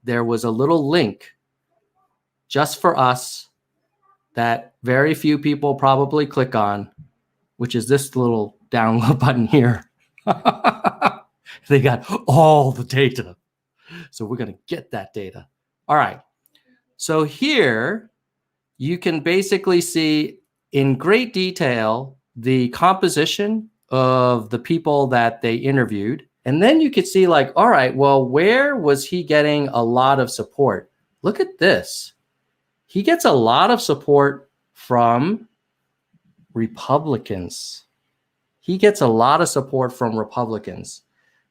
there was a little link just for us that very few people probably click on, which is this little download button here. They got all the data. So we're going to get that data. All right. So here you can basically see in great detail the composition of the people that they interviewed. And then you could see like, all right, well, where was he getting a lot of support? Look at this. He gets a lot of support from Republicans. He gets a lot of support from Republicans.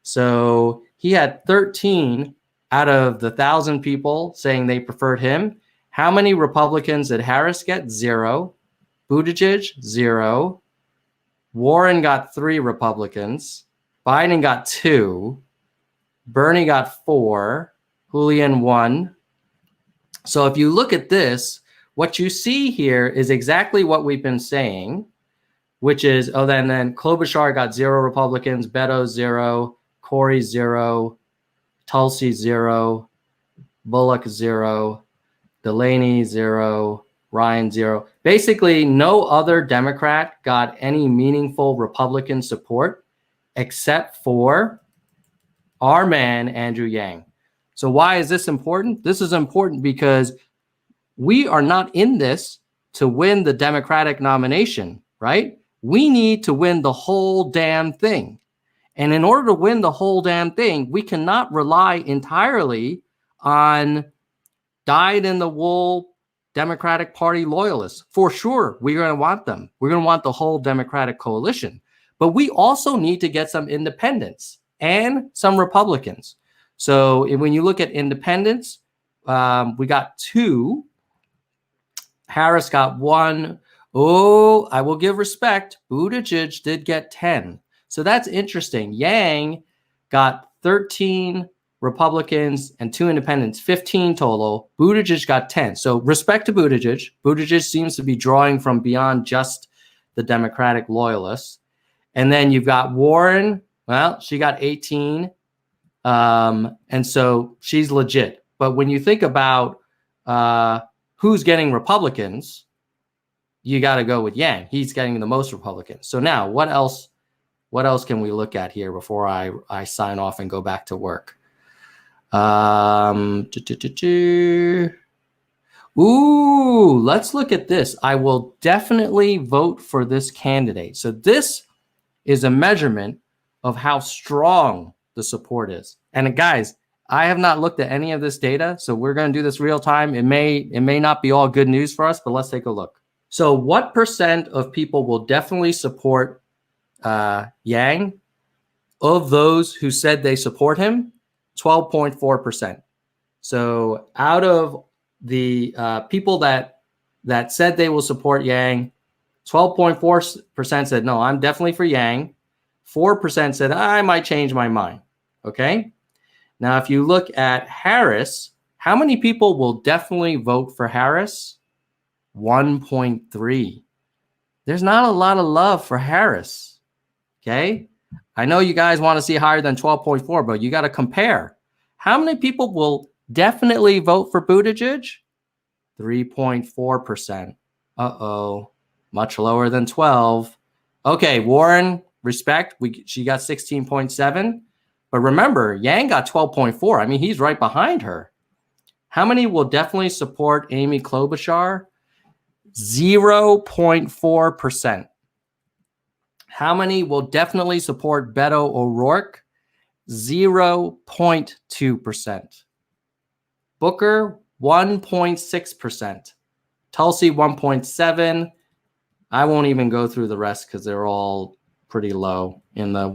So he had 13 out of the 1,000 people saying they preferred him. How many Republicans did Harris get? 0. Buttigieg, 0. Warren got 3 Republicans. Biden got 2. Bernie got 4. Julian 1. So if you look at this, what you see here is exactly what we've been saying, which is, then Klobuchar got 0 Republicans, Beto 0, Corey 0, Tulsi 0, Bullock 0, Delaney 0, Ryan 0. Basically, no other Democrat got any meaningful Republican support except for our man, Andrew Yang. So why is this important? This is important because we are not in this to win the Democratic nomination, right? We need to win the whole damn thing. And in order to win the whole damn thing, we cannot rely entirely on dyed-in-the-wool Democratic Party loyalists. For sure, we're going to want them. We're going to want the whole Democratic coalition. But we also need to get some independents and some Republicans. So when you look at independents, we got 2. Harris got 1. Oh, I will give respect. Buttigieg did get 10. So that's interesting. Yang got 13 Republicans and 2 independents, 15 total. Buttigieg got 10. So respect to Buttigieg. Buttigieg seems to be drawing from beyond just the Democratic loyalists. And then you've got Warren. Well, she got 18. And so she's legit. But when you think about who's getting Republicans, you got to go with Yang. He's getting the most Republicans. So now what else can we look at here before I sign off and go back to work? Ooh, let's look at this. I will definitely vote for this candidate. So this is a measurement of how strong the support is. And guys, I have not looked at any of this data, so we're going to do this real time. It may not be all good news for us, but let's take a look. So what percent of people will definitely support Yang? Of those who said they support him, 12.4%. So out of the people that said they will support Yang, 12.4% said, no, I'm definitely for Yang. 4% said, I might change my mind. Okay. Now, if you look at Harris, how many people will definitely vote for Harris? 1.3. There's not a lot of love for Harris. Okay. I know you guys want to see higher than 12.4, but you got to compare. How many people will definitely vote for Buttigieg? 3.4%. Uh-oh. Much lower than 12. Okay, Warren, respect. She got 16.7. But remember, Yang got 12.4. I mean, he's right behind her. How many will definitely support Amy Klobuchar? 0.4%. How many will definitely support Beto O'Rourke? 0.2%. Booker, 1.6%. Tulsi, 1.7%. I won't even go through the rest because they're all pretty low in the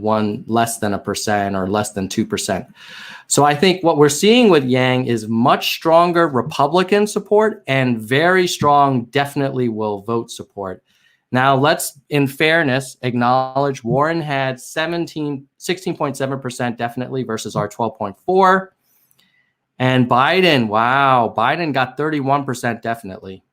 less than 1% or less than 2%. So I think what we're seeing with Yang is much stronger Republican support and very strong definitely will vote support. Now let's, in fairness, acknowledge Warren had 16.7% definitely versus our 12.4%. And Biden, wow, Biden got 31% definitely.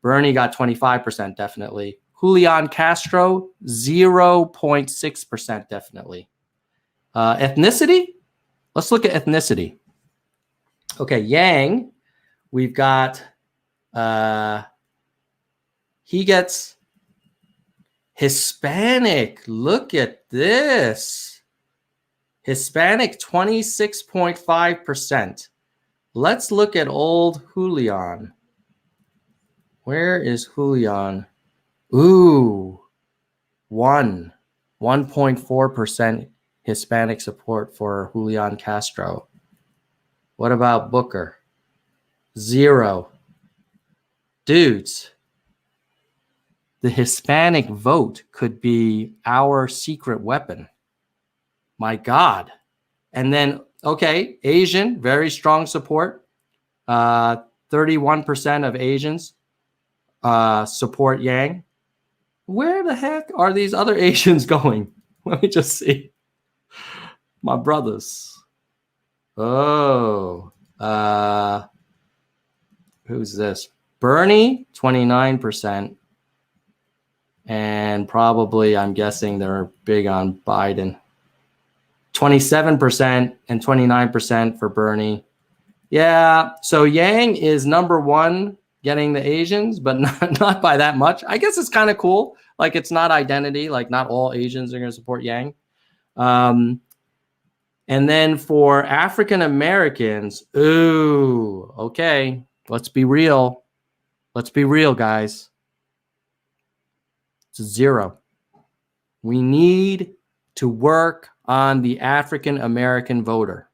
Bernie got 25% definitely. Julian Castro, 0.6% definitely. Ethnicity? Let's look at ethnicity. Okay, Yang, we've got, he gets Hispanic. Look at this. Hispanic, 26.5%. Let's look at old Julian. Where is Julian? Ooh, 1.4% Hispanic support for Julian Castro. What about Booker? 0. Dudes, the Hispanic vote could be our secret weapon. My God. And then, okay, Asian, very strong support. 31% of Asians support Yang. Where the heck are these other Asians going? Let me just see. My brothers. Oh, who's this? Bernie, 29%. And probably, I'm guessing they're big on Biden. 27% and 29% for Bernie. Yeah, so Yang is number one getting the Asians, but not by that much. I guess it's kind of cool. Like, it's not identity. Like, not all Asians are going to support Yang. And then for African Americans, ooh, okay, let's be real. Let's be real, guys. It's 0. We need to work on the African American voter.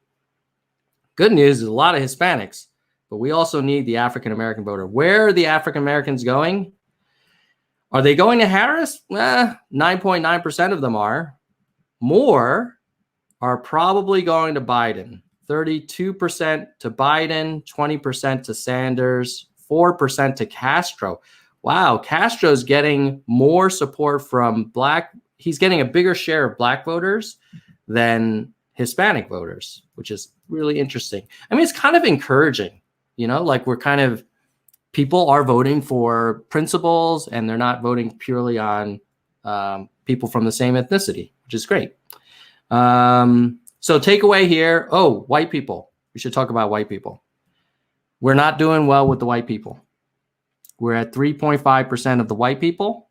Good news is a lot of Hispanics, but we also need the African American voter. Where are the African Americans going? Are they going to Harris? 9.9% of them are. More are probably going to Biden. 32% to Biden, 20% to Sanders, 4% to Castro. Wow, Castro's getting more support from he's getting a bigger share of black voters than Hispanic voters, which is really interesting. I mean, it's kind of encouraging, like people are voting for principles and they're not voting purely on people from the same ethnicity, which is great. So takeaway here. Oh, white people. We should talk about white people. We're not doing well with the white people. We're at 3.5% of the white people,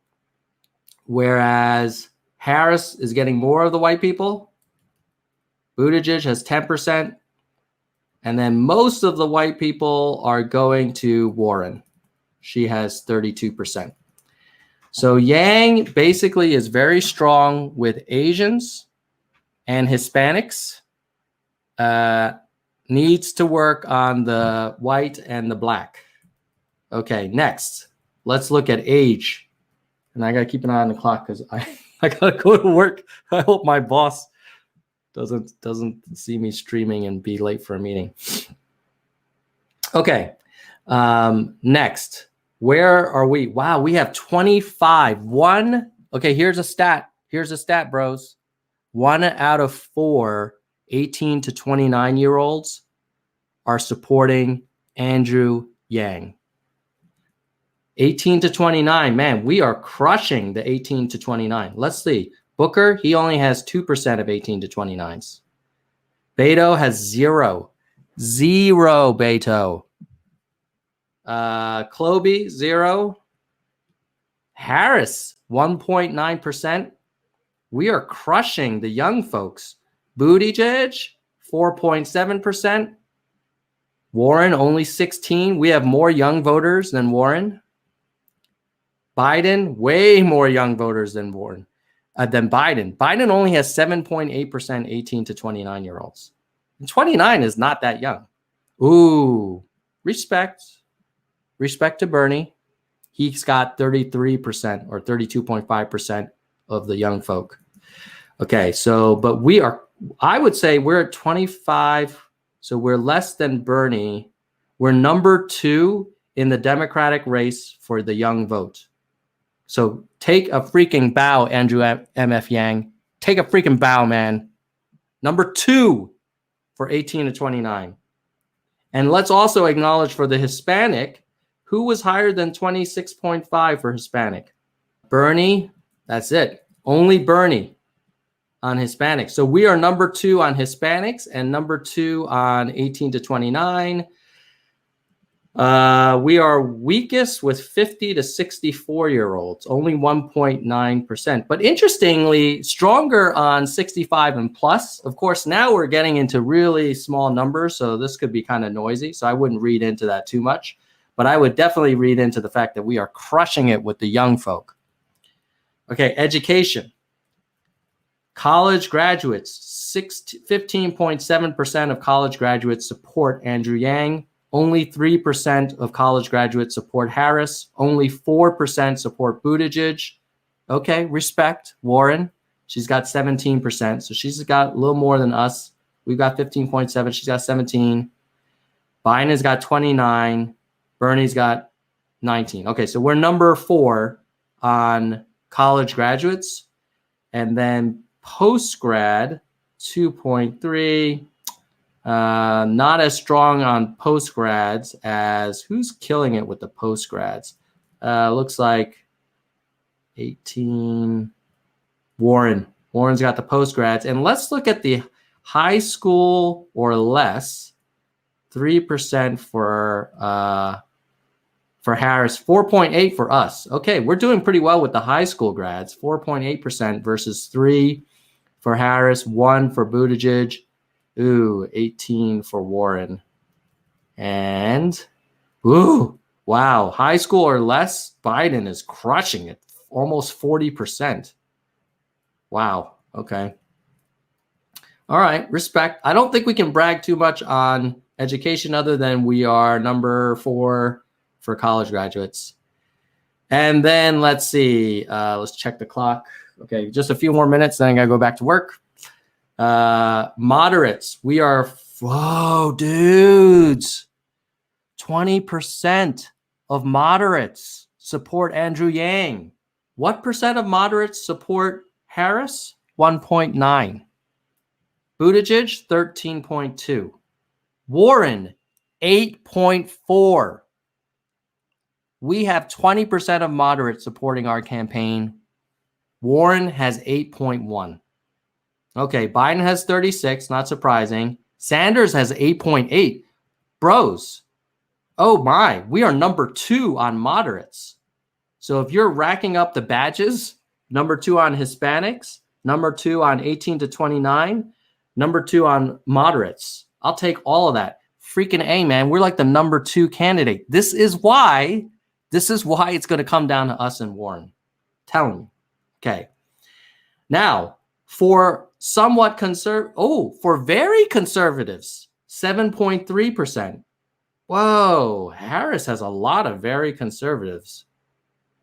whereas Harris is getting more of the white people. Buttigieg has 10%. And then most of the white people are going to Warren. She has 32%. So Yang basically is very strong with Asians and Hispanics. Needs to work on the white and the black. Okay, next, let's look at age. And I got to keep an eye on the clock because I got to go to work. I hope my boss doesn't see me streaming and be late for a meeting. Okay, next, where are we? Wow, we have 25. Okay, here's a stat. Here's a stat, bros. 1 out of 4 18 to 29-year-olds are supporting Andrew Yang. 18 to 29, man, we are crushing the 18 to 29. Let's see. Booker, he only has 2% of 18 to 29s. Beto has 0. 0, Beto. Klobuchar, 0. Harris, 1.9%. We are crushing the young folks. Buttigieg, 4.7%. Warren, only 16. We have more young voters than Warren. Biden, way more young voters than Warren, than Biden. Biden only has 7.8% 18 to 29-year-olds. And 29 is not that young. Ooh, respect. Respect to Bernie. He's got 33% or 32.5% of the young folk. Okay, so, but I would say we're at 25. So we're less than Bernie. We're number 2 in the Democratic race for the young vote. So take a freaking bow, Andrew MF Yang. Take a freaking bow, man. Number 2 for 18 to 29. And let's also acknowledge for the Hispanic, who was higher than 26.5 for Hispanic? Bernie, that's it. Only Bernie. on Hispanics. So we are number 2 on Hispanics and number 2 on 18 to 29. We are weakest with 50 to 64-year-olds, only 1.9%. But interestingly, stronger on 65 and plus. Of course, now we're getting into really small numbers, so this could be kind of noisy. So I wouldn't read into that too much. But I would definitely read into the fact that we are crushing it with the young folk. Okay, education. College graduates, 15.7% of college graduates support Andrew Yang. Only 3% of college graduates support Harris. Only 4% support Buttigieg. Okay, respect. Warren, she's got 17%. So she's got a little more than us. We've got 15.7. She's got 17. Biden has got 29. Bernie's got 19. Okay, so we're number 4 on college graduates. And then post-grad, 2.3. Not as strong on post-grads as who's killing it with the post-grads. Looks like 18. Warren. Warren's got the post-grads. And let's look at the high school or less. 3% for Harris, 4.8 for us. Okay, we're doing pretty well with the high school grads. 4.8% versus 3 for Harris, 1 for Buttigieg. Ooh, 18 for Warren. And, ooh, wow, high school or less, Biden is crushing it, almost 40%. Wow, okay. All right, respect. I don't think we can brag too much on education other than we are number 4 for college graduates. And then let's see, let's check the clock. Okay, just a few more minutes, then I gotta go back to work. Moderates, we are, whoa, dudes, 20% of moderates support Andrew Yang. What percent of moderates support Harris? 1.9. Buttigieg, 13.2. Warren, 8.4. We have 20% of moderates supporting our campaign. Warren has 8.1. Okay, Biden has 36, not surprising. Sanders has 8.8. Bros, oh my, we are number 2 on moderates. So if you're racking up the badges, number 2 on Hispanics, number 2 on 18 to 29, number 2 on moderates. I'll take all of that. Freaking A, man, we're like the number 2 candidate. This is why it's going to come down to us and Warren. Telling you. Okay. Now, for somewhat for very conservatives, 7.3%. Whoa, Harris has a lot of very conservatives.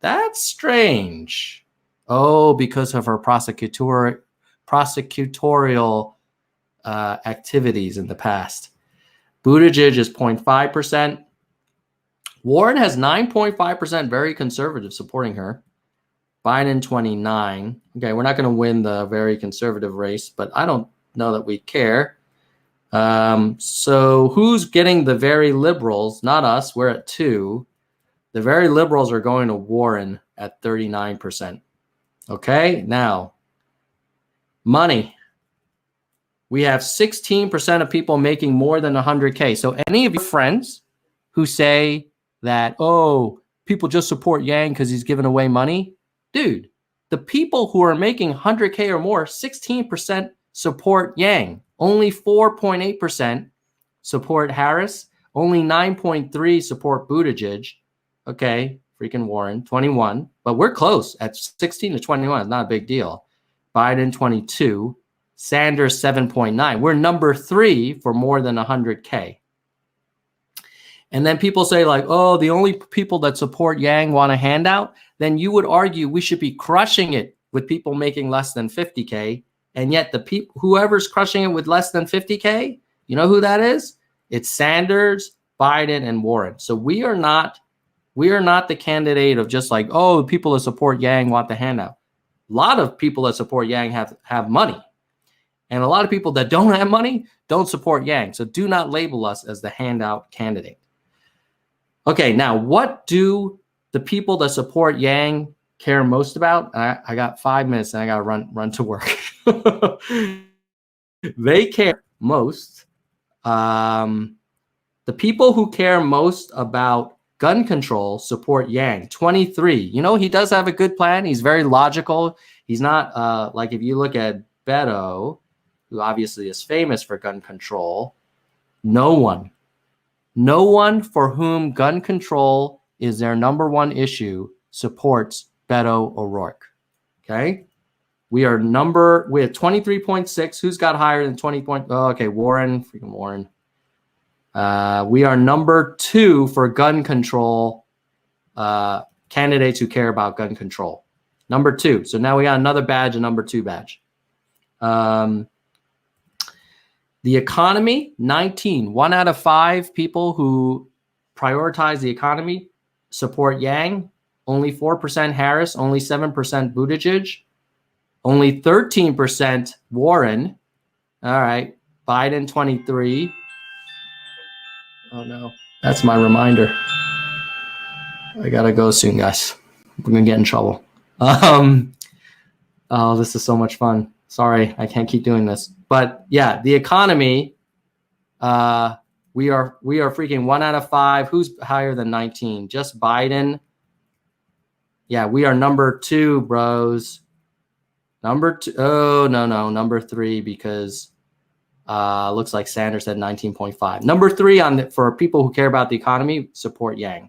That's strange. Oh, because of her prosecutorial activities in the past. Buttigieg is 0.5%. Warren has 9.5% very conservative supporting her. Biden 29. Okay, we're not going to win the very conservative race, but I don't know that we care. So who's getting the very liberals? Not us. We're at 2. The very liberals are going to Warren at 39%. Okay, now money. We have 16% of people making more than 100K. So any of your friends who say that, oh, people just support Yang because he's giving away money, dude, the people who are making 100K or more, 16% support Yang. Only 4.8% support Harris. Only 9.3% support Buttigieg. Okay, freaking Warren, 21. But we're close at 16 to 21. It's not a big deal. Biden, 22. Sanders, 7.9. We're number 3 for more than 100K. And then people say like, oh, the only people that support Yang want a handout. Then you would argue we should be crushing it with people making less than 50K. And yet the people, whoever's crushing it with less than 50K, you know who that is? It's Sanders, Biden, and Warren. So we are not the candidate of just like, oh, people that support Yang want the handout. A lot of people that support Yang have money. And a lot of people that don't have money don't support Yang. So do not label us as the handout candidate. Okay, now what do the people that support Yang care most about? I got 5 minutes and I got to run to work. They care most. The people who care most about gun control support Yang. 23. You know, he does have a good plan. He's very logical. He's not like if you look at Beto, who obviously is famous for gun control, no one for whom gun control is their number one issue supports Beto O'Rourke. Okay? We are 23.6. Who's got higher than 20 point? Oh, okay, Warren, freaking Warren. We are number 2 for gun control candidates who care about gun control. Number 2. So now we got another badge, a number 2 badge. The economy, 19. 1 out of 5 people who prioritize the economy support Yang. Only 4% Harris. Only 7% Buttigieg. Only 13% Warren. All right. Biden, 23. Oh, no. That's my reminder. I got to go soon, guys. We're going to get in trouble. Oh, this is so much fun. Sorry, I can't keep doing this. But yeah, the economy, we are freaking 1 out of 5. Who's higher than 19? Just Biden. Yeah, we are number 2, bros. Number 2. Oh, no. Number 3 because looks like Sanders said 19.5. Number 3 for people who care about the economy, support Yang.